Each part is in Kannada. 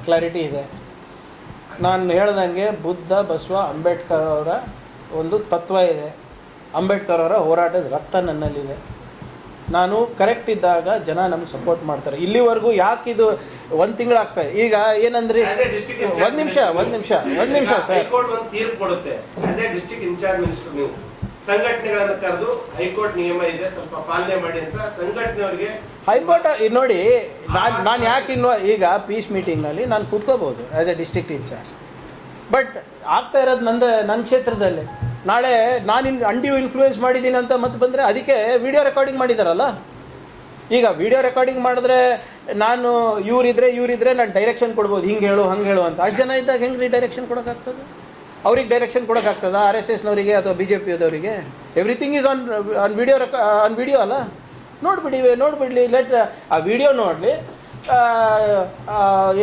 ಕ್ಲಾರಿಟಿ ಇದೆ. ನಾನು ಹೇಳ್ದಂಗೆ ಬುದ್ಧ, ಬಸವ, ಅಂಬೇಡ್ಕರ್ ಅವರ ಒಂದು ತತ್ವ ಇದೆ. ಅಂಬೇಡ್ಕರ್ ಅವರ ಹೋರಾಟದ ರಕ್ತ ನನ್ನಲ್ಲಿದೆ. ನಾನು ಕರೆಕ್ಟ್ ಇದ್ದಾಗ ಜನ ನಮ್ಗೆ ಸಪೋರ್ಟ್ ಮಾಡ್ತಾರೆ. ಇಲ್ಲಿವರೆಗೂ ಯಾಕೆ ಇದು ಒಂದು ತಿಂಗಳಾಗ್ತದೆ ಈಗ ಏನಂದ್ರಿ, ಒಂದು ನಿಮಿಷ ಸರ್. ಹೈಕೋರ್ಟ್ ಒಂದು ತೀರ್ಪು ಕೊಡುತ್ತೆ. ಅದೇ ಡಿಸ್ಟ್ರಿಕ್ಟ್ ಇನ್ಚಾರ್ಜ್ ಮಿನಿಸ್ಟರ್ ನೀವು ಸಂಘಟನೆಗಳನ್ನು ಕರೆದು ಹೈಕೋರ್ಟ್ ನಿಯಮ ಇದೆ ಸ್ವಲ್ಪ ಪಾಲನೆ ಮಾಡಿ ಅಂತ ಸಂಘಟನೆಯವರಿಗೆ ಹೈಕೋರ್ಟ್ ನೋಡಿ, ನಾನು ಯಾಕೆ ಈಗ ಪೀಸ್ ಮೀಟಿಂಗ್ನಲ್ಲಿ ನಾನು ಕೂತ್ಕೋಬೋದು as a district incharge. But ಆಗ್ತಾ ಇರೋದು ನನ್ನ ಕ್ಷೇತ್ರದಲ್ಲೇ. ನಾಳೆ ನಾನು ಅಂಡಿಯು ಇನ್ಫ್ಲೂಯೆನ್ಸ್ ಮಾಡಿದ್ದೀನಿ ಅಂತ ಮತ್ತೆ ಬಂದರೆ ಅದಕ್ಕೆ ವಿಡಿಯೋ ರೆಕಾರ್ಡಿಂಗ್ ಮಾಡಿದಾರಲ್ಲ. ಈಗ ವಿಡಿಯೋ ರೆಕಾರ್ಡಿಂಗ್ ಮಾಡಿದ್ರೆ ನಾನು ಇವರಿದ್ರೆ ನಾನು ಡೈರೆಕ್ಷನ್ ಕೊಡ್ಬೋದು, ಹಿಂಗೆ ಹೇಳು ಹಂಗೆ ಹೇಳು ಅಂತ. ಅಷ್ಟು ಜನ ಇದ್ದಾಗ ಹೆಂಗೆ ಡೈರೆಕ್ಷನ್ ಕೊಡೋಕ್ಕಾಗ್ತದೆ? ಅವ್ರಿಗೆ ಡೈರೆಕ್ಷನ್ ಕೊಡೋಕ್ಕಾಗ್ತದ? RSSನವರಿಗೆ ಅಥವಾ BJPಯವರಿಗೆ? ಎವ್ರಿಥಿಂಗ್ ಈಸ್ ಆನ್ ವಿಡಿಯೋ ಅಲ್ಲ. ನೋಡಿಬಿಡಲಿ ಲೆಟ್ ಆ ವಿಡಿಯೋ ನೋಡಲಿ.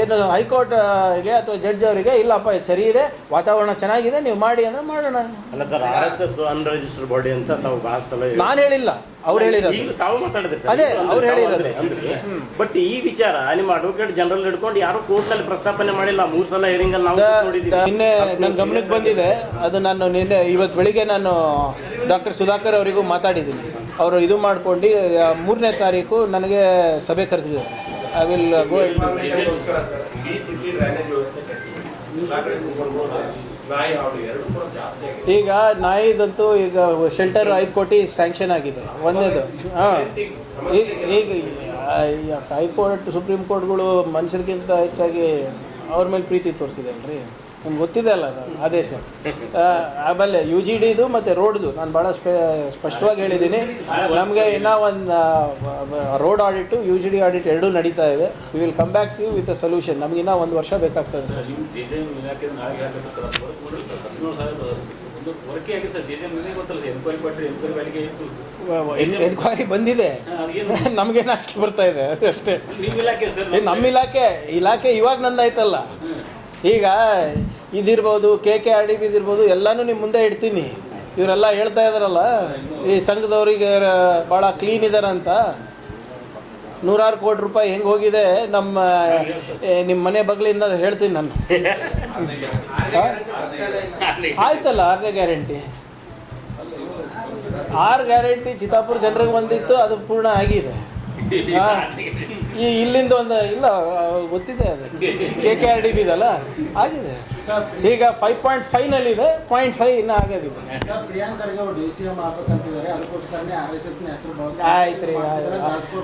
ಏನು ಹೈಕೋರ್ಟ್ಗೆ ಅಥವಾ ಜಡ್ಜ್ ಅವರಿಗೆ ಇಲ್ಲಪ್ಪ ಇದು ಸರಿ ಇದೆ, ವಾತಾವರಣ ಚೆನ್ನಾಗಿದೆ, ನೀವು ಮಾಡಿ ಅಂದರೆ ಮಾಡೋಣ. ಅಲ್ಲ ಸರ್, RSS ಅನ್ರಿಜಿಸ್ಟರ್ಡ್ ಬಾಡಿ ಅಂತ ತಾವು ನಾನು ಹೇಳಿಲ್ಲ, ಅವ್ರು ಹೇಳಿರೋದು. ತಾವು ಮಾತಾಡಿದ್ರೆ ಅದೇ ಅವ್ರು ಹೇಳಿರೋದು. ಬಟ್ ಈ ವಿಚಾರ ನಿಮ್ಮ ಅಡ್ವೊಕೇಟ್ ಜನರಲ್ ಹಿಡ್ಕೊಂಡು ಯಾರು ಕೋರ್ಟ್ನಲ್ಲಿ ಪ್ರಸ್ತಾಪನೆ ಮಾಡಿಲ್ಲ. 3 ಸಲ ಹಿಯರಿಂಗ್ ಅಲ್ಲಿ ನಾವು ನೋಡಿದ್ದೀವಿ. ನಿನ್ನೆ ನನ್ನ ಗಮನಕ್ಕೆ ಬಂದಿದೆ ಅದು. ನಾನು ಇವತ್ತು ಬೆಳಿಗ್ಗೆ ನಾನು ಡಾಕ್ಟರ್ ಸುಧಾಕರ್ ಅವರಿಗೂ ಮಾತಾಡಿದ್ದೀನಿ. ಅವರು ಇದು ಮಾಡ್ಕೊಂಡು 3ನೇ ತಾರೀಕು ನನಗೆ ಸಭೆ ಕರೆದಿದ್ದಾರೆ. I will go. ಈಗ ನಾಯಿದಂತೂ ಈಗ ಶೆಲ್ಟರ್ 5 ಕೋಟಿ ಸ್ಯಾಂಕ್ಷನ್ ಆಗಿದೆ, ಒಂದೇದು. ಈಗ ಹೈಕೋರ್ಟ್, ಸುಪ್ರೀಂ ಕೋರ್ಟ್ಗಳು ಮನುಷ್ಯರಿಗಿಂತ ಹೆಚ್ಚಾಗಿ ಅವ್ರ ಮೇಲೆ ಪ್ರೀತಿ ತೋರಿಸಿದೆ ಅಲ್ರಿ. ನಿಮ್ಗೆ ಗೊತ್ತಿದೆ ಅಲ್ಲ ಅದು ಆದೇಶ. ಆಮೇಲೆ UGDದು ಮತ್ತು ರೋಡ್ದು ನಾನು ಭಾಳ ಸ್ಪಷ್ಟವಾಗಿ ಹೇಳಿದ್ದೀನಿ. ನಮಗೆ ಇನ್ನೂ ಒಂದು ರೋಡ್ ಆಡಿಟು, UGD ಆಡಿಟ್ ಎರಡೂ ನಡೀತಾ ಇದೆ. We will come back you with a solution. ನಮಗಿನ್ನ 1 ವರ್ಷ ಬೇಕಾಗ್ತದೆ ಸರ್. ಎನ್ಕ್ವೈರಿ ಬಂದಿದೆ, ನಮಗೆ ನಾಚಿಕೆ ಬರ್ತಾ ಇದೆ ಅಷ್ಟೇ. ನಮ್ಮ ಇಲಾಖೆ ಇವಾಗ ನಂದಾಯ್ತಲ್ಲ. ಈಗ ಇದಿರ್ಬೋದು, KKRDB ಇದಿರ್ಬೋದು, ಎಲ್ಲನೂ ನಿಮ್ಮ ಮುಂದೆ ಇಡ್ತೀನಿ. ಇವರೆಲ್ಲ ಹೇಳ್ತಾ ಇದ್ದಾರಲ್ಲ ಈ ಸಂಘದವ್ರಿಗೆ ಭಾಳ ಕ್ಲೀನ್ ಇದ್ದಾರಂತ. 100 ಕೋಟಿ ರೂಪಾಯಿ ಹೆಂಗೆ ಹೋಗಿದೆ ನಿಮ್ಮ ಮನೆ ಬಗ್ಲಿಂದ ಹೇಳ್ತೀನಿ ನಾನು. ಆಯ್ತಲ್ಲ 6ನೇ ಗ್ಯಾರಂಟಿ. 6 ಗ್ಯಾರಂಟಿ ಚಿತ್ತಾಪುರ ಜನರಿಗೆ ಬಂದಿತ್ತು, ಅದು ಪೂರ್ಣ ಆಗಿದೆ. ಈ ಇಲ್ಲಿಂದ ಒಂದು ಇಲ್ಲ ಗೊತ್ತಿದೆ, ಅದು KKRDB ಇದಲ್ಲ ಆಗಿದೆ. ಈಗ 5.5ನಲ್ಲಿದೆ, 0.5 ಇನ್ನೂ ಆಗೋದಿಲ್ಲ. ಆಯ್ತು ರೀ.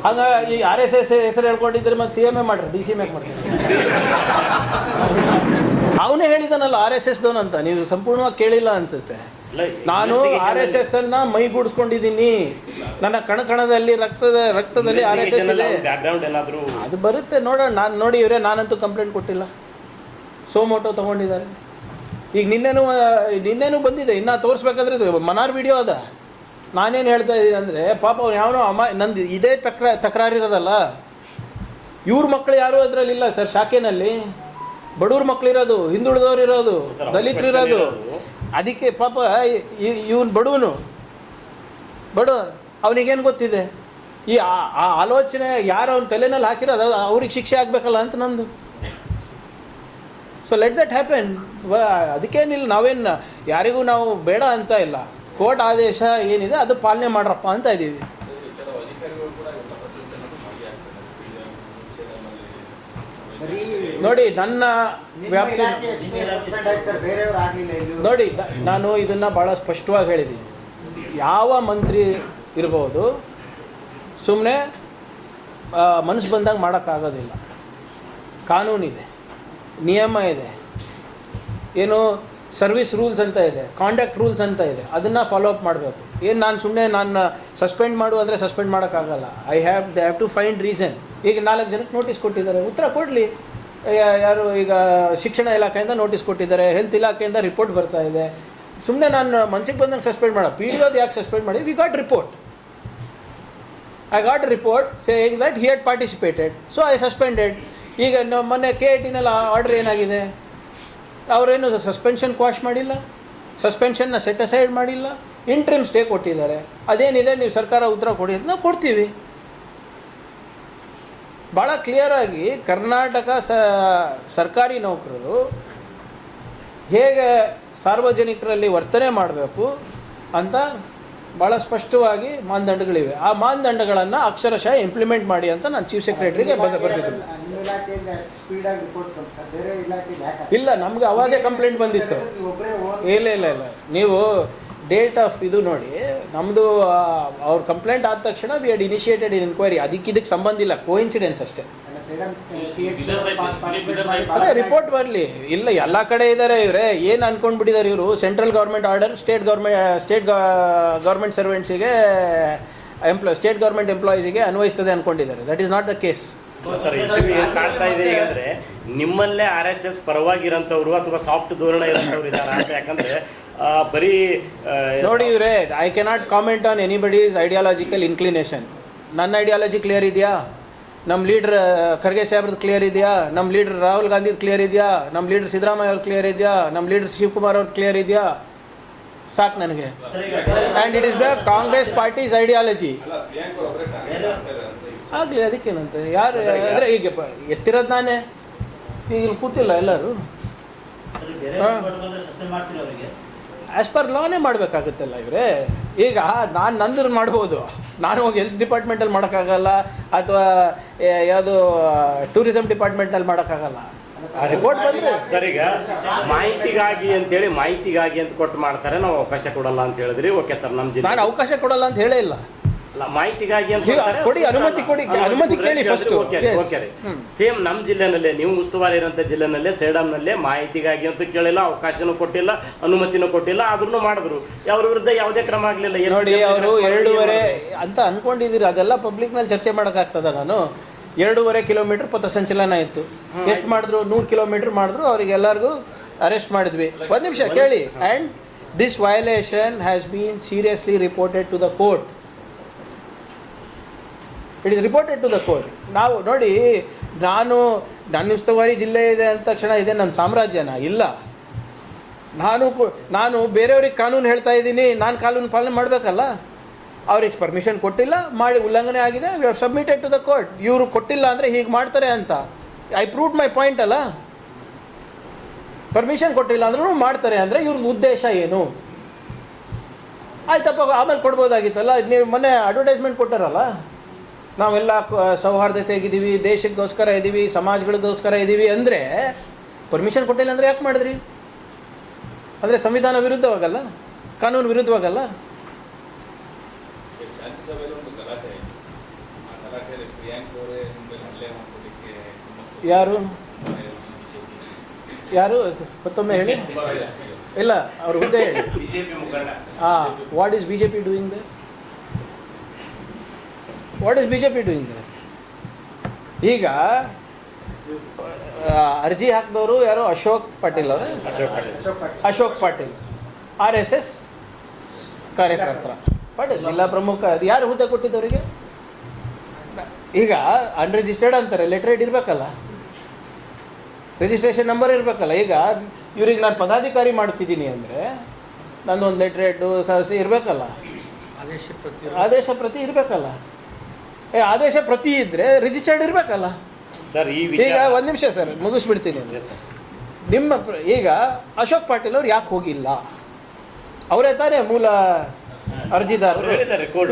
ಹಂಗ ಈ RSS ಹೆಸರು ಹೇಳ್ಕೊಂಡಿದ್ರೆ ಮತ್ತೆ CM ಮಾಡ್ರಿ, DCM ಮಾಡ್ರಿ. ಅವನೇ ಹೇಳಿದಾನಲ್ಲ RSSದವನು ಅಂತ. ನೀವು ಸಂಪೂರ್ಣವಾಗಿ ಕೇಳಿಲ್ಲ ಅನ್ಸುತ್ತೆ. ನಾನು RSS ಅನ್ನ ಮೈಗೂಡಿಸ್ಕೊಂಡಿದ್ದೀನಿ. ನನ್ನ ಕಣದಲ್ಲಿ ರಕ್ತದಲ್ಲಿ RSS ಇದೆ. ಅದು ಬರುತ್ತೆ ನೋಡೋಣ. ನಾನು ನೋಡಿ ಇವರೇ, ನಾನಂತೂ ಕಂಪ್ಲೇಂಟ್ ಕೊಟ್ಟಿಲ್ಲ. ಸೋಮೋಟೋ ತೊಗೊಂಡಿದ್ದಾರೆ. ಈಗ ನಿನ್ನೆನೂ ಬಂದಿದೆ. ಇನ್ನೂ ತೋರಿಸ್ಬೇಕಾದ್ರೆ ಮನಾರ್ ವಿಡಿಯೋ ಅದ. ನಾನೇನು ಹೇಳ್ತಾ ಇದ್ದೀನಿ ಅಂದರೆ, ಪಾಪ ಅವ್ನು ಯಾವನೋ ನಂದು ಇದೇ ತಕರಾರಿರೋದಲ್ಲ. ಇವ್ರ ಮಕ್ಕಳು ಯಾರೂ ಅದರಲ್ಲಿಲ್ಲ ಸರ್. ಶಾಖೆನಲ್ಲಿ ಬಡವ್ರ ಮಕ್ಕಳಿರೋದು, ಹಿಂದುಳಿದವ್ರು ಇರೋದು, ದಲಿತರಿರೋದು. ಅದಕ್ಕೆ ಪಾಪ ಇವನು ಬಡವನು ಅವನಿಗೇನು ಗೊತ್ತಿದೆ? ಈ ಆಲೋಚನೆ ಯಾರು ಅವ್ನ ತಲೆನಲ್ಲಿ ಹಾಕಿರೋದು ಅವ್ರಿಗೆ ಶಿಕ್ಷೆ ಆಗಬೇಕಲ್ಲ ಅಂತ ನಂದು. So let that happen. ಅದಕ್ಕೇನಿಲ್ಲ, ನಾವೇನು ಯಾರಿಗೂ ನಾವು ಬೇಡ ಅಂತ ಇಲ್ಲ. ಕೋರ್ಟ್ ಆದೇಶ ಏನಿದೆ ಅದು ಪಾಲನೆ ಮಾಡ್ರಪ್ಪ ಅಂತ ಇದ್ದೀವಿ. ನೋಡಿ ನನ್ನ ವ್ಯಾಪ್ತಿ ನೋಡಿ, ನಾನು ಇದನ್ನು ಭಾಳ ಸ್ಪಷ್ಟವಾಗಿ ಹೇಳಿದ್ದೀನಿ. ಯಾವ ಮಂತ್ರಿ ಇರ್ಬೋದು, ಸುಮ್ಮನೆ ಮನಸ್ಸು ಬಂದಾಗ ಮಾಡೋಕ್ಕಾಗೋದಿಲ್ಲ. ಕಾನೂನಿದೆ, ನಿಯಮ ಇದೆ, ಏನು ಸರ್ವಿಸ್ ರೂಲ್ಸ್ ಅಂತ ಇದೆ, ಕಾಂಡಕ್ಟ್ ರೂಲ್ಸ್ ಅಂತ ಇದೆ. ಅದನ್ನು ಫಾಲೋ ಅಪ್ ಮಾಡಬೇಕು. ನಾನು ಸುಮ್ಮನೆ ಸಸ್ಪೆಂಡ್ ಮಾಡು ಅಂದರೆ ಸಸ್ಪೆಂಡ್ ಮಾಡೋಕ್ಕಾಗಲ್ಲ. They have to find reason. ಈಗ 4 ಜನಕ್ಕೆ ನೋಟಿಸ್ ಕೊಟ್ಟಿದ್ದಾರೆ, ಉತ್ತರ ಕೊಡಲಿ. ಯಾರು ಈಗ ಶಿಕ್ಷಣ ಇಲಾಖೆಯಿಂದ ನೋಟಿಸ್ ಕೊಟ್ಟಿದ್ದಾರೆ, ಹೆಲ್ತ್ ಇಲಾಖೆಯಿಂದ ರಿಪೋರ್ಟ್ ಬರ್ತಾ ಇದೆ. ಸುಮ್ಮನೆ ನಾನು ಮನ್ಸಿಗೆ ಬಂದಂಗೆ ಸಸ್ಪೆಂಡ್ ಮಾಡೋ. PDOದು ಯಾಕೆ ಸಸ್ಪೆಂಡ್ ಮಾಡಿ? We got report. I got report saying that he had participated, so I suspended. ಈಗ ಮೊನ್ನೆ KITನಲ್ಲಿ ಆರ್ಡರ್ ಏನಾಗಿದೆ? ಅವರೇನು ಸಸ್ಪೆನ್ಷನ್ ಕ್ವಾಶ್ ಮಾಡಿಲ್ಲ, ಸಸ್ಪೆನ್ಷನ್ನ ಸೆಟ್ ಅಸೈಡ್ ಮಾಡಿಲ್ಲ, ಇಂಟ್ರಿಮ್ ಸ್ಟೇ ಕೊಟ್ಟಿದ್ದಾರೆ. ಅದೇನಿದೆ ನೀವು ಸರ್ಕಾರ ಉತ್ತರ ಕೊಡಿ ಅಂತ ನಾವು ಕೊಡ್ತೀವಿ. ಭಾಳ ಕ್ಲಿಯರಾಗಿ ಕರ್ನಾಟಕ ಸರ್ಕಾರಿ ನೌಕರರು ಹೇಗೆ ಸಾರ್ವಜನಿಕರಲ್ಲಿ ವರ್ತನೆ ಮಾಡಬೇಕು ಅಂತ ಭಾಳ ಸ್ಪಷ್ಟವಾಗಿ ಮಾನದಂಡಗಳಿವೆ. ಆ ಮಾನದಂಡಗಳನ್ನು ಅಕ್ಷರಶಃ ಇಂಪ್ಲಿಮೆಂಟ್ ಮಾಡಿ ಅಂತ ನಾನು ಚೀಫ್ ಸೆಕ್ರೆಟರಿಗೆ ಬರೆದಿದ್ದೀನಿ. ಇಲ್ಲ, ನಮ್ಗೆ ಅವಾಗೇ ಕಂಪ್ಲೇಂಟ್ ಬಂದಿತ್ತು. ಇಲ್ಲ, ನೀವು ಡೇಟ್ ಆಫ್ ಇದು ನೋಡಿ, ನಮ್ಮದು ಅವ್ರ ಕಂಪ್ಲೇಂಟ್ ಆದ ತಕ್ಷಣ we had initiated in enquiry. ಇದಕ್ಕೆ ಸಂಬಂಧ ಇಲ್ಲ, ಕೋಇನ್ಸಿಡೆನ್ಸ್ ಅಷ್ಟೇ. ಅದೇ ರಿಪೋರ್ಟ್ ಬರಲಿ. ಇಲ್ಲ, ಎಲ್ಲ ಕಡೆ ಇದ್ದಾರೆ ಇವರೇ. ಏನು ಅನ್ಕೊಂಡ್ಬಿಟ್ಟಿದ್ದಾರೆ ಇವರು, central government order state government ಸರ್ವೆಂಟ್ಸಿಗೆ ಸ್ಟೇಟ್ ಗೌರ್ಮೆಂಟ್ ಎಂಪ್ಲಾಯೀಸಿಗೆ ಅನ್ವಯಿಸ್ತದೆ ಅನ್ಕೊಂಡಿದ್ದಾರೆ. That is not the case. Sir, issue ಏನು ಕಾಣ್ತಾ ಇದೆ ಅಂದರೆ ನಿಮ್ಮಲ್ಲೇ RSS ಪರವಾಗಿರೋಂಥವ್ರು ಅಥವಾ ಸಾಫ್ಟ್ ಧೋರಣ ಇರೋಂಥವ್ರು ಇದ್ದಾರೆ ಅಂತ. ಯಾಕಂದರೆ ಬರೀ ನೋಡಿ ಇವರೇ, I cannot comment on anybody's ideological inclination. ನನ್ನ ಐಡಿಯಾಲಜಿ ಕ್ಲಿಯರ್ ಇದೆಯಾ? ನಮ್ಮ ಲೀಡ್ರ್ ಖರ್ಗೆ ಸಾಹೇಬ್ರದ್ದು ಕ್ಲಿಯರ್ ಇದೆಯಾ? ನಮ್ಮ ಲೀಡ್ರ್ ರಾಹುಲ್ ಗಾಂಧಿದು ಕ್ಲಿಯರ್ ಇದೆಯಾ? ನಮ್ಮ ಲೀಡ್ರ್ ಸಿದ್ದರಾಮಯ್ಯ ಅವ್ರದ್ದು ಕ್ಲಿಯರ್ ಇದೆಯಾ? ನಮ್ಮ ಲೀಡ್ರ್ ಶಿವಕುಮಾರ್ ಅವ್ರದ್ದು ಕ್ಲಿಯರ್ ಇದೆಯಾ? ಸಾಕು ನನಗೆ. And it is the Congress parties ideology. ಆಗಲಿ, ಅದಕ್ಕೇನಂತೆ. ಯಾರು ಅಂದರೆ ಈಗ ಎತ್ತಿರೋದು ನಾನೇ, ಈಗ ಇಲ್ಲಿ ಕೂತಿಲ್ಲ ಎಲ್ಲರೂ. ಆ್ಯಸ್ ಪರ್ ಲಾನೇ ಮಾಡಬೇಕಾಗುತ್ತಲ್ಲ ಇವರೇ. ಈಗ ನಾನು ನಂದ್ರ ಮಾಡ್ಬೋದು, ನಾನು ಹೋಗಿ ಹೆಲ್ತ್ ಡಿಪಾರ್ಟ್ಮೆಂಟಲ್ಲಿ ಮಾಡೋಕ್ಕಾಗಲ್ಲ, ಅಥವಾ ಯಾವುದು ಟೂರಿಸಮ್ ಡಿಪಾರ್ಟ್ಮೆಂಟಲ್ಲಿ ಮಾಡೋಕ್ಕಾಗಲ್ಲ. ಆ ರಿಪೋರ್ಟ್ ಬಂದರೆ ಸರ್, ಈಗ ಮಾಹಿತಿಗಾಗಿ ಅಂತ ಕೊಟ್ಟು ಮಾಡ್ತಾರೆ, ನಾವು ಅವಕಾಶ ಕೊಡಲ್ಲ ಅಂತ ಹೇಳಿದ್ರಿ. ಓಕೆ ಸರ್, ನಮ್ಮ ಜಿಲ್ಲೆ ನಾನು ಅವಕಾಶ ಕೊಡಲ್ಲ ಅಂತ ಹೇಳೇ ಇಲ್ಲ. ಮಾಹಿತಿಗಾಗಿ ಅಂತ ಕೊಡಿ, ಅನುಮತಿ ಕೊಡಿ, ಅನುಮತಿ ಕೇಳಿ ಫಸ್ಟ್. ಸೇಮ್ ನಮ್ಮ ಜಿಲ್ಲೆನಲ್ಲೇ, ನೀವು ಉಸ್ತುವಾರಿ ಇರೋಂಥ ಜಿಲ್ಲೆನಲ್ಲೇ ಸೇಡಂನಲ್ಲೇ ಮಾಹಿತಿಗಾಗಿ ಅಂತ ಕೇಳಿಲ್ಲ, ಅವಕಾಶನೂ ಕೊಟ್ಟಿಲ್ಲ, ಅನುಮತಿನೂ ಕೊಟ್ಟಿಲ್ಲ, ಆದ್ರೂ ಮಾಡಿದ್ರು. ಅವ್ರ ವಿರುದ್ಧ ಯಾವುದೇ ಕ್ರಮ ಆಗಲಿಲ್ಲ. ನೋಡಿ, ಅವರು 2.5 ಅಂತ ಅನ್ಕೊಂಡಿದ್ದೀರಿ. ಅದೆಲ್ಲ ಪಬ್ಲಿಕ್ನಲ್ಲಿ ಚರ್ಚೆ ಮಾಡೋಕ್ಕಾಗ್ತದ? ನಾನು 2.5 ಕಿಲೋಮೀಟರ್ ಪಥಸಂಚಲನ ಇತ್ತು. ಎಷ್ಟು ಮಾಡಿದ್ರು? 100 ಕಿಲೋಮೀಟರ್ ಮಾಡಿದ್ರು. ಅವರಿಗೆಲ್ಲರಿಗೂ ಅರೆಸ್ಟ್ ಮಾಡಿದ್ವಿ. ಒಂದು ನಿಮಿಷ ಕೇಳಿ. And this violation has been seriously reported to the court. It is reported to the court. ನಾವು ನೋಡಿ, ನನ್ನ ಉಸ್ತುವಾರಿ ಜಿಲ್ಲೆ ಇದೆ ಅಂದ ತಕ್ಷಣ ಇದೆ ನನ್ನ ಸಾಮ್ರಾಜ್ಯನ? ಇಲ್ಲ. ನಾನು ಬೇರೆಯವ್ರಿಗೆ ಕಾನೂನು ಹೇಳ್ತಾ ಇದ್ದೀನಿ, ನಾನು ಕಾನೂನು ಪಾಲನೆ ಮಾಡಬೇಕಲ್ಲ. ಅವ್ರಿಗೆ ಪರ್ಮಿಷನ್ ಕೊಟ್ಟಿಲ್ಲ, ಮಾಡಿ ಉಲ್ಲಂಘನೆ ಆಗಿದೆ, we have submitted to the court. ಇವರು ಕೊಟ್ಟಿಲ್ಲ ಅಂದರೆ ಹೀಗೆ ಮಾಡ್ತಾರೆ ಅಂತ ಐ ಪ್ರೂವ್ಡ್ ಮೈ ಪಾಯಿಂಟ್ ಅಲ್ಲ. ಪರ್ಮಿಷನ್ ಕೊಟ್ಟಿಲ್ಲ ಅಂದ್ರೂ ಮಾಡ್ತಾರೆ ಅಂದರೆ ಇವ್ರದ್ದು ಉದ್ದೇಶ ಏನು? ಆಯ್ತಪ್ಪ, ಆಮೇಲೆ ಕೊಡ್ಬೋದಾಗಿತ್ತಲ್ಲ. ನೀವು ಮೊನ್ನೆ ಅಡ್ವರ್ಟೈಸ್ಮೆಂಟ್ ಕೊಟ್ಟಾರಲ್ಲ, ನಾವೆಲ್ಲ ಸೌಹಾರ್ದತೆಗಿದ್ದೀವಿ, ದೇಶಕ್ಕೋಸ್ಕರ ಇದ್ದೀವಿ, ಸಮಾಜಗಳಿಗೋಸ್ಕರ ಇದ್ದೀವಿ ಅಂದರೆ ಪರ್ಮಿಷನ್ ಕೊಟ್ಟಿಲ್ಲ ಅಂದರೆ ಯಾಕೆ ಮಾಡಿದ್ರಿ? ಅಂದರೆ ಸಂವಿಧಾನ ವಿರುದ್ಧವಾಗಲ್ಲ, ಕಾನೂನು ವಿರುದ್ಧವಾಗಲ್ಲ? ಯಾರು ಮತ್ತೊಮ್ಮೆ ಹೇಳಿ. ಇಲ್ಲ, ಅವ್ರ ಹುದ್ದೆ ಹೇಳಿ. What is BJP doing they? What is BJP doing they? ಈಗ ಅರ್ಜಿ ಹಾಕಿದವರು ಯಾರು? ಅಶೋಕ್ ಪಾಟೀಲ್ ಅವರು. ಅಶೋಕ್ ಪಾಟೀಲ್ RSS ಕಾರ್ಯಕರ್ತರ. ಪಾಟೀಲ್ ಜಿಲ್ಲಾ ಪ್ರಮುಖ. ಅದು ಯಾರು ಹುದ್ದೆ ಕೊಟ್ಟಿದ್ದವರಿಗೆ? ಈಗ ಅನ್ರಿಜಿಸ್ಟರ್ಡ್ ಅಂತಾರೆ, ಲೆಟ್ರೇಟ್ ಇರಬೇಕಲ್ಲ, ರಿಜಿಸ್ಟ್ರೇಷನ್ ನಂಬರ್ ಇರಬೇಕಲ್ಲ. ಈಗ ಇವ್ರಿಗೆ ನಾನು ಪದಾಧಿಕಾರಿ ಮಾಡ್ತಿದ್ದೀನಿ ಅಂದರೆ ನನ್ನೊಂದು ಲೆಟ್ರೇಟು ಸಹಸಿ ಇರಬೇಕಲ್ಲ, ಆದೇಶ ಪ್ರತಿ ಇರಬೇಕಲ್ಲ. ಆದೇಶ ಪ್ರತಿ ಇದ್ದರೆ ರಿಜಿಸ್ಟರ್ಡ್ ಇರಬೇಕಲ್ಲ ಸರ್. ಈಗ ಒಂದು ನಿಮಿಷ ಸರ್, ಮುಗಿಸ್ಬಿಡ್ತೀನಿ. ನಿಮ್ಮ ಈಗ ಅಶೋಕ್ ಪಾಟೀಲ್ ಅವ್ರು ಯಾಕೆ ಹೋಗಿಲ್ಲ? ಅವರೇ ತಾನೇ ಮೂಲ ಅರ್ಜಿದಾರರು.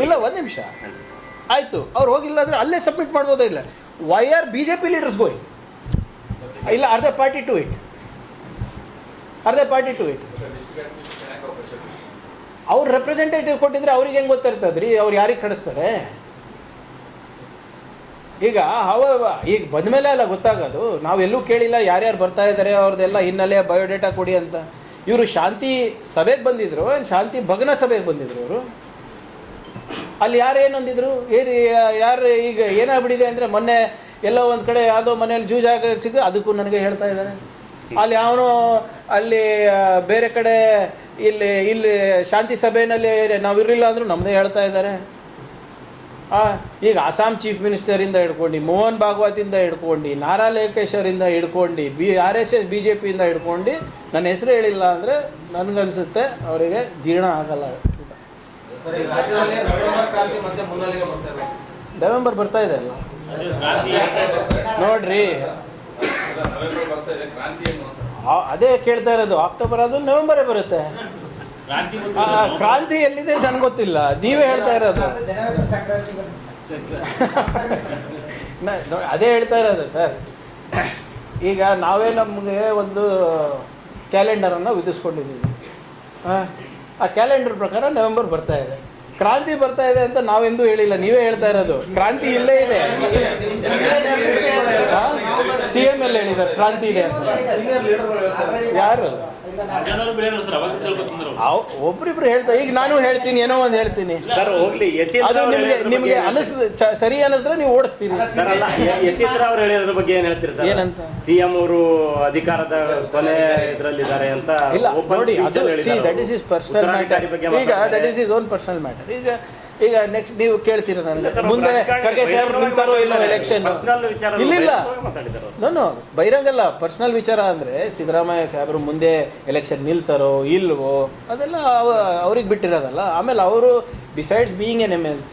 ಇಲ್ಲ, ಒಂದು ನಿಮಿಷ ಆಯಿತು, ಅವ್ರು ಹೋಗಿಲ್ಲ ಅಂದರೆ ಅಲ್ಲೇ ಸಬ್ಮಿಟ್ ಮಾಡ್ಬೋದೇ? ಇಲ್ಲ. Why are BJP leaders going? ಇಲ್ಲ, are they party to it? ಅವ್ರು ರೆಪ್ರೆಸೆಂಟೇಟಿವ್ ಕೊಟ್ಟಿದ್ರೆ ಅವ್ರಿಗೆ ಹೆಂಗೆ ಗೊತ್ತಿರ್ತದ್ರಿ? ಅವ್ರು ಯಾರಿಗೆ ಕಳಿಸ್ತಾರೆ? ಈಗ ಈಗ ಬಂದಮೇಲೆ ಅಲ್ಲ ಗೊತ್ತಾಗೋದು. ನಾವೆಲ್ಲೂ ಕೇಳಿಲ್ಲ ಯಾರ್ಯಾರು ಬರ್ತಾ ಇದ್ದಾರೆ, ಅವ್ರದ್ದೆಲ್ಲ ಹಿನ್ನೆಲೆ ಬಯೋಡೇಟಾ ಕೊಡಿ ಅಂತ. ಇವರು ಶಾಂತಿ ಸಭೆಗೆ ಬಂದಿದ್ರು, ಶಾಂತಿ ಭಗ್ನ ಸಭೆಗೆ ಬಂದಿದ್ರು ಇವರು. ಅಲ್ಲಿ ಯಾರೇನಂದಿದ್ರು? ಯಾರು ಈಗ ಏನಾಗ್ಬಿಟ್ಟಿದೆ ಅಂದರೆ, ಮೊನ್ನೆ ಎಲ್ಲೋ ಒಂದು ಕಡೆ ಯಾವುದೋ ಮನೇಲಿ ಜೂಜಾಗ ಸಿಗ, ಅದಕ್ಕೂ ನನಗೆ ಹೇಳ್ತಾ ಇದ್ದಾರೆ. ಅಲ್ಲಿ ಅವನು ಅಲ್ಲಿ ಬೇರೆ ಕಡೆ ಇಲ್ಲಿ ಶಾಂತಿ ಸಭೆಯಲ್ಲಿ ನಾವು ಇರಲಿಲ್ಲ ಅಂದರೂ ನಮ್ಮದೇ ಹೇಳ್ತಾ ಇದ್ದಾರೆ. ಈಗ ಅಸ್ಸಾಂ ಚೀಫ್ ಮಿನಿಸ್ಟರಿಂದ ಹಿಡ್ಕೊಂಡು, ಮೋಹನ್ ಭಾಗವತಿಂದ ಹಿಡ್ಕೊಂಡು, ನಾರಾ ಲೋಕೇಶ್ವರಿಂದ ಹಿಡ್ಕೊಂಡು, RSS BJPಯಿಂದ ಹಿಡ್ಕೊಂಡು ನನ್ನ ಹೆಸರು ಹೇಳಿಲ್ಲ ಅಂದರೆ ನನಗನ್ಸುತ್ತೆ ಅವರಿಗೆ ಜೀರ್ಣ ಆಗಲ್ಲ. ನವೆಂಬರ್ ಬರ್ತಾ ಇದೆ ಅಲ್ಲ. ನೋಡ್ರಿ ಅದೇ ಕೇಳ್ತಾ ಇರೋದು, ಅಕ್ಟೋಬರ್ ಆದ್ರೂ ನವೆಂಬರೇ ಬರುತ್ತೆ. ಕ್ರಾಂತಿ ಎಲ್ಲಿದೆ ನನಗೆ ಗೊತ್ತಿಲ್ಲ, ನೀವೇ ಹೇಳ್ತಾ ಇರೋದು. ಅದೇ ಹೇಳ್ತಾ ಇರೋದು ಸರ್. ಈಗ ನಾವೇ ನಮಗೆ ಒಂದು ಕ್ಯಾಲೆಂಡರನ್ನು ವಿಧಿಸ್ಕೊಂಡಿದ್ದೀವಿ. ಆ ಕ್ಯಾಲೆಂಡರ್ ಪ್ರಕಾರ ನವೆಂಬರ್ ಬರ್ತಾ ಇದೆ. ಕ್ರಾಂತಿ ಬರ್ತಾ ಇದೆ ಅಂತ ನಾವೆಂದೂ ಹೇಳಿಲ್ಲ, ನೀವೇ ಹೇಳ್ತಾ ಇರೋದು. ಕ್ರಾಂತಿ ಇಲ್ಲೇ ಇದೆ. CM ಎಲ್ಲ ಹೇಳಿದ್ದಾರೆ ಕ್ರಾಂತಿ ಇದೆ ಅಂತ. ಯಾರು ಒಬ್ರಿಬ್ರು ಹೇಳ್ತಾರೆ. ಈಗ ನಾನು ಹೇಳ್ತೀನಿ, ಏನೋ ಒಂದು ಹೇಳ್ತೀನಿ, ಅದು ನಿಮ್ಗೆ ಅನಿಸ್ತದೆ ಸರಿ ಅನಿಸಿದ್ರೆ ನೀವು ಓಡಿಸ್ತೀರಿ. ಸರ್ ಅಲ್ಲ, ಯತೀಂದ್ರ ಅವ್ರು ಹೇಳಿದ್ರ ಬಗ್ಗೆ ಏನ್ ಹೇಳ್ತೀರಿ ಸರ್? ಏನಂತ? CM ಅವರು ಅಧಿಕಾರದ ಕೊನೆ ಇದ್ರಲ್ಲಿದ್ದಾರೆ ಅಂತ. ಇಲ್ಲ ನೋಡಿ, ಅದು that is is personal matter. ಈಗ that is is own personal matter. ಈಗ ನೆಕ್ಸ್ಟ್ ನೀವು ಕೇಳ್ತೀರ ನನಗೆ ಮುಂದೆ ಖರ್ಗೆ ಸಾಹೇಬ್ರು ನಿಲ್ತಾರೋ ಇಲ್ಲೋ ಎಲೆಕ್ಷನ್? ಇಲ್ಲ ನಾನು ಬಹಿರಂಗಲ್ಲ. ಪರ್ಸನಲ್ ವಿಚಾರ ಅಂದರೆ ಸಿದ್ದರಾಮಯ್ಯ ಸಾಹೇಬರು ಮುಂದೆ ಎಲೆಕ್ಷನ್ ನಿಲ್ತಾರೋ ಇಲ್ವೋ ಅದೆಲ್ಲ ಅವ್ರಿಗೆ ಬಿಟ್ಟಿರೋದಲ್ಲ. ಆಮೇಲೆ ಅವರು ಬಿಸೈಡ್ಸ್ ಬೀಯಿಂಗ್ ಎನ್ MLC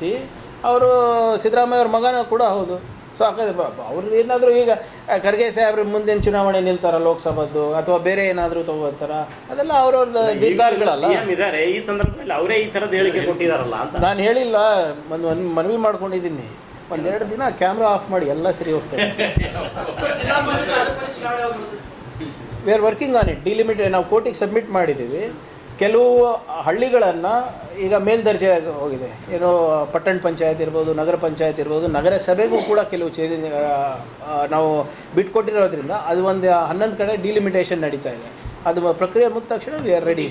ಅವರು ಸಿದ್ದರಾಮಯ್ಯ ಅವ್ರ ಮಗನ ಕೂಡ ಹೌದು. ಸೊ ಅವ್ರು ಏನಾದರೂ ಈಗ ಖರ್ಗೆ ಸಾಹೇಬ್ರು ಮುಂದಿನ ಚುನಾವಣೆ ನಿಲ್ತಾರ ಲೋಕಸಭಾದ್ದು ಅಥವಾ ಬೇರೆ ಏನಾದರೂ ತಗೋತಾರ, ಅದೆಲ್ಲ ಅವ್ರವ್ರ ನಿರ್ಧಾರಗಳಲ್ಲ. ಈ ಸಂದರ್ಭದಲ್ಲಿ ಅವರೇ ಈ ಥರದ ಹೇಳಿಕೆ ಕೊಟ್ಟಿದ್ದಾರಲ್ಲ ಅಂತ ನಾನು ಹೇಳಿಲ್ಲ. ಒಂದು ಮನವಿ ಮಾಡ್ಕೊಂಡಿದ್ದೀನಿ, ಒಂದೆರಡು ದಿನ ಕ್ಯಾಮ್ರಾ ಆಫ್ ಮಾಡಿ ಎಲ್ಲ ಸರಿ ಹೋಗ್ತದೆ. We are working on it. Delimited ನಾವು ಕೋರ್ಟಿಗೆ ಸಬ್ಮಿಟ್ ಮಾಡಿದ್ದೀವಿ. ಕೆಲವು ಹಳ್ಳಿಗಳನ್ನು ಈಗ ಮೇಲ್ದರ್ಜೆ ಹೋಗಿದೆ. ಏನೋ ಪಟ್ಟಣ ಪಂಚಾಯತ್ ಇರ್ಬೋದು, ನಗರ ಪಂಚಾಯತ್ ಇರ್ಬೋದು, ನಗರಸಭೆಗೂ ಕೂಡ ಕೆಲವು ನಾವು ಬಿಟ್ಕೊಟ್ಟಿರೋದ್ರಿಂದ ಅದು ಒಂದು 11 ಕಡೆ ಡಿಲಿಮಿಟೇಷನ್ ನಡೀತಾ ಇದೆ. ಅದು ಪ್ರಕ್ರಿಯೆ ಮುಗಿದ ತಕ್ಷಣ ವಿ ಆರ್ ರೆಡಿ.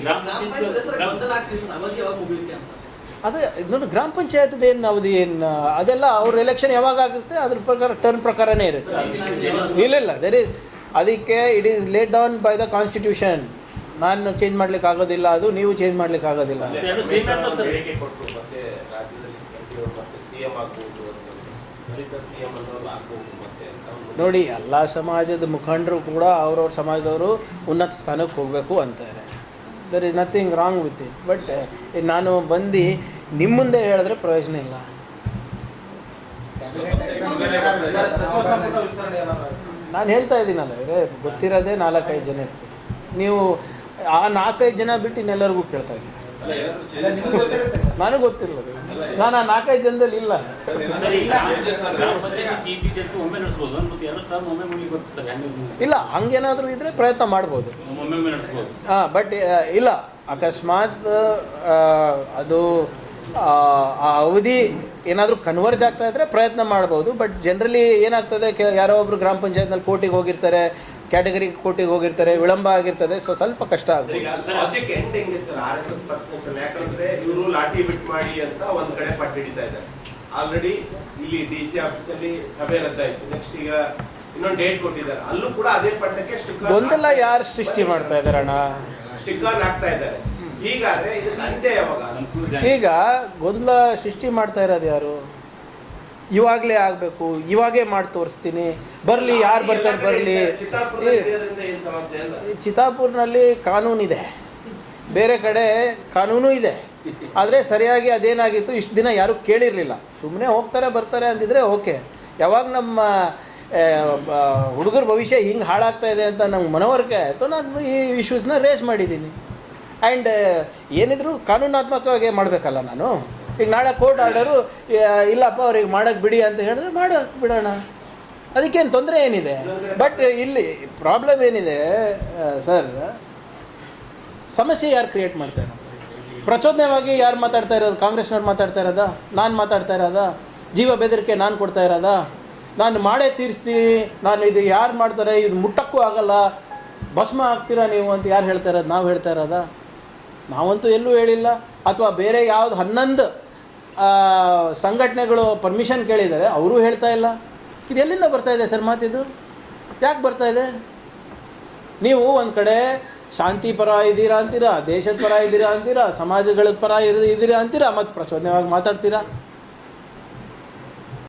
ಅದೇ ನೋಡಿ, ಗ್ರಾಮ ಪಂಚಾಯತ್ದು ಏನು ಅವಧಿ ಏನು ಅದೆಲ್ಲ ಅವ್ರ ಎಲೆಕ್ಷನ್ ಯಾವಾಗ ಆಗುತ್ತೆ ಅದ್ರ ಪ್ರಕಾರ ಟರ್ನ್ ಪ್ರಕಾರನೇ ಇರುತ್ತೆ. ಇಲ್ಲ ಅದಕ್ಕೆ it is laid down by the constitution. ನಾನು ಚೇಂಜ್ ಮಾಡ್ಲಿಕ್ಕೆ ಆಗೋದಿಲ್ಲ, ಅದು ನೀವು ಚೇಂಜ್ ಮಾಡ್ಲಿಕ್ಕೆ ಆಗೋದಿಲ್ಲ. ನೋಡಿ, ಎಲ್ಲ ಸಮಾಜದ ಮುಖಂಡರು ಕೂಡ ಅವ್ರವ್ರ ಸಮಾಜದವರು ಉನ್ನತ ಸ್ಥಾನಕ್ಕೆ ಹೋಗಬೇಕು ಅಂತಾರೆ. There is nothing wrong with it. But ನಾನು ಬಂದು ನಿಮ್ಮ ಮುಂದೆ ಹೇಳಿದ್ರೆ ಪ್ರಯೋಜನ ಇಲ್ಲ. ನಾನು ಹೇಳ್ತಾ ಇದ್ದೀನಲ್ಲ, ಗೊತ್ತಿರೋದೇ 4-5 ಜನ ಇರ್ತೀವಿ. ನೀವು ಆ 4-5 ಜನ ಬಿಟ್ಟು ಇನ್ನೆಲ್ಲರಿಗೂ ಕೇಳ್ತಾ ಇದ್ದೀನಿ. ನನಗೆ ಗೊತ್ತಿಲ್ಲ, ನಾನು ಆ 4-5 ಜನದಲ್ಲಿ ಇಲ್ಲ. ಇಲ್ಲ, ಹಂಗೇನಾದರೂ ಇದ್ರೆ ಪ್ರಯತ್ನ ಮಾಡ್ಬೋದು. ಬಟ್ ಇಲ್ಲ, ಅಕಸ್ಮಾತ್ ಅದು ಆ ಅವಧಿ ಏನಾದರೂ ಕನ್ವರ್ಜ್ ಆಗ್ತಾ ಇದ್ದರೆ ಪ್ರಯತ್ನ ಮಾಡ್ಬೋದು. ಬಟ್ ಜನರಲಿ ಏನಾಗ್ತದೆ, ಯಾರೋ ಒಬ್ರು ಗ್ರಾಮ ಪಂಚಾಯತ್ನಲ್ಲಿ ಕೋರ್ಟಿಗೆ ಹೋಗಿರ್ತಾರೆ, ಕ್ಯಾಟಗರಿ ಕೋರ್ಟಿಗೆ ಹೋಗಿರ್ತಾರೆ, ವಿಳಂಬ ಆಗಿರ್ತದೆ. ಸೊ ಸ್ವಲ್ಪ ಕಷ್ಟ ಆಗುತ್ತೆ. ಯಾಕಂದ್ರೆ ಇವರು ಲಾಠಿ ಬಿಟ್ ಮಾಡಿ ಅಂತ ಒಂದ್ ಕಡೆ ಪಟ್ಟು ಹಿಡಿತಾ ಇದ್ದಾರೆ. ಆಲ್ರೆಡಿ ಇಲ್ಲಿ DC ಆಫೀಸಲ್ಲಿ ಸಭೆ ರದ್ದಾಯ್ತು. ನೆಕ್ಸ್ಟ್ ಈಗ ಇನ್ನೊಂದು ಡೇಟ್ ಕೊಟ್ಟಿದ್ದಾರೆ, ಅಲ್ಲೂ ಕೂಡ ಅದೇ ಪಟ್ಟಕ್ಕೆ ಗೊಂದಲ ಯಾರು ಸೃಷ್ಟಿ ಮಾಡ್ತಾ ಇದ್ದಾರೆ ಅಣ್ಣ? ಸ್ಟಿಕ್ಕರ್ ಹಾಕ್ತಾ ಇದ್ದಾರೆ. ಹೀಗಾದ್ರೆ ಇದಕ್ಕೆ ಅಂತ್ಯ ಯಾವಾಗ? ಈಗ ಗೊಂದಲ ಸೃಷ್ಟಿ ಮಾಡ್ತಾ ಇರೋದು ಯಾರು? ಇವಾಗಲೇ ಆಗಬೇಕು, ಇವಾಗೇ ಮಾಡಿ ತೋರಿಸ್ತೀನಿ, ಬರಲಿ, ಯಾರು ಬರ್ತಾರೆ ಬರಲಿ. ಚಿತ್ತಾಪುರ್ನಲ್ಲಿ ಕಾನೂನಿದೆ, ಬೇರೆ ಕಡೆ ಕಾನೂನು ಇದೆ. ಆದರೆ ಸರಿಯಾಗಿ ಅದೇನಾಗಿತ್ತು, ಇಷ್ಟು ದಿನ ಯಾರೂ ಕೇಳಿರಲಿಲ್ಲ. ಸುಮ್ಮನೆ ಹೋಗ್ತಾರೆ ಬರ್ತಾರೆ ಅಂತಿದ್ರೆ ಓಕೆ. ಯಾವಾಗ ನಮ್ಮ ಹುಡುಗರ ಭವಿಷ್ಯ ಹಿಂಗೆ ಹಾಳಾಗ್ತಾ ಇದೆ ಅಂತ ನಂಗೆ ಮನವರಿಕೆ ಆಯಿತು, ನಾನು ಈ ಇಶ್ಯೂಸ್ನ ರೇಸ್ ಮಾಡಿದ್ದೀನಿ. ಆ್ಯಂಡ್ ಏನಿದ್ರು ಕಾನೂನಾತ್ಮಕವಾಗಿ ಮಾಡಬೇಕಲ್ಲ ನಾನು. ಈಗ ನಾಳೆ ಕೋರ್ಟ್ ಆರ್ಡರು ಇಲ್ಲಪ್ಪ ಅವ್ರಿಗೆ ಮಾಡೋಕ್ಕೆ ಬಿಡಿ ಅಂತ ಹೇಳಿದ್ರೆ ಮಾಡೋಕ್ಕೆ ಬಿಡೋಣ, ಅದಕ್ಕೇನು ತೊಂದರೆ ಏನಿದೆ. ಬಟ್ ಇಲ್ಲಿ ಪ್ರಾಬ್ಲಮ್ ಏನಿದೆ ಸರ್, ಸಮಸ್ಯೆ ಯಾರು ಕ್ರಿಯೇಟ್ ಮಾಡ್ತಾರೆ? ಪ್ರಚೋದನೆಯಾಗಿ ಯಾರು ಮಾತಾಡ್ತಾ ಇರೋದು? ಕಾಂಗ್ರೆಸ್ನವ್ರು ಮಾತಾಡ್ತಾ ಇರೋದಾ? ನಾನು ಮಾತಾಡ್ತಾ ಇರೋದಾ? ಜೀವ ಬೆದರಿಕೆ ನಾನು ಕೊಡ್ತಾ ಇರೋದಾ? ನಾನು ಮಾಡೇ ತೀರಿಸ್ತೀನಿ, ನಾನು ಇದು ಯಾರು ಮಾಡ್ತಾರೆ, ಇದು ಮುಟ್ಟಕ್ಕೂ ಆಗಲ್ಲ, ಭಸ್ಮ ಆಗ್ತೀರಾ ನೀವು ಅಂತ ಯಾರು ಹೇಳ್ತಾ ಇರೋದು? ನಾವು ಹೇಳ್ತಾ ಇರೋದಾ? ನಾವಂತೂ ಎಲ್ಲೂ ಹೇಳಿಲ್ಲ. ಅಥವಾ ಬೇರೆ ಯಾವುದು 11 ಸಂಘಟನೆಗಳು ಪರ್ಮಿಷನ್ ಕೇಳಿದ್ದಾರೆ, ಅವರೂ ಹೇಳ್ತಾ ಇಲ್ಲ. ಇದು ಎಲ್ಲಿಂದ ಬರ್ತಾ ಇದೆ ಸರ್ ಮಾತಿದು? ಯಾಕೆ ಬರ್ತಾ ಇದೆ? ನೀವು ಒಂದು ಕಡೆ ಶಾಂತಿ ಪರ ಇದ್ದೀರಾ ಅಂತೀರಾ, ದೇಶದ ಪರ ಇದ್ದೀರಾ ಅಂತೀರಾ, ಸಮಾಜಗಳ ಪರ ಇದ್ದೀರಾ ಅಂತೀರಾ, ಮತ್ತು ಪ್ರಚೋದನೆಯಾಗಿ ಮಾತಾಡ್ತೀರಾ.